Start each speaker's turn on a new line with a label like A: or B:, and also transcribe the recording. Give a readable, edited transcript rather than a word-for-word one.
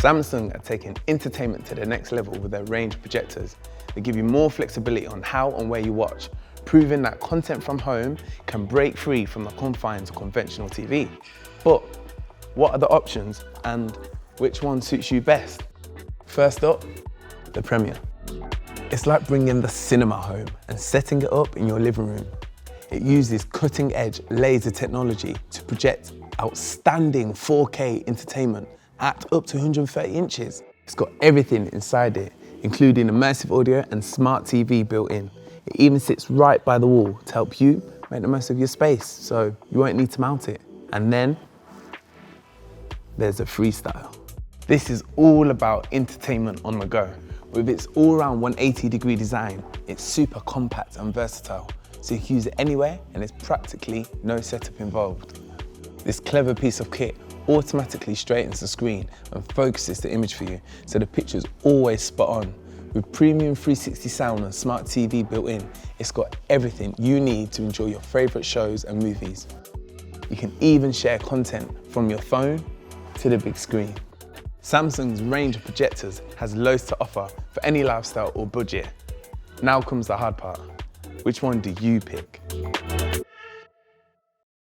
A: Samsung are taking entertainment to the next level with their range of projectors. They give you more flexibility on how and where you watch, proving that content from home can break free from the confines of conventional TV. But what are the options and which one suits you best? First up, the Premiere. It's like bringing the cinema home and setting it up in your living room. It uses cutting-edge laser technology to project outstanding 4K entertainment at up to 130 inches. It's got everything inside it, including immersive audio and smart TV built in. It even sits right by the wall to help you make the most of your space, so you won't need to mount it. And then there's a Freestyle. This is all about entertainment on the go. With its all-round 180-degree design, it's super compact and versatile, so you can use it anywhere and there's practically no setup involved. This clever piece of kit automatically straightens the screen and focuses the image for you, so the picture's always spot on. With premium 360 sound and smart TV built in, it's got everything you need to enjoy your favourite shows and movies. You can even share content from your phone to the big screen. Samsung's range of projectors has loads to offer for any lifestyle or budget. Now comes the hard part. Which one do you pick?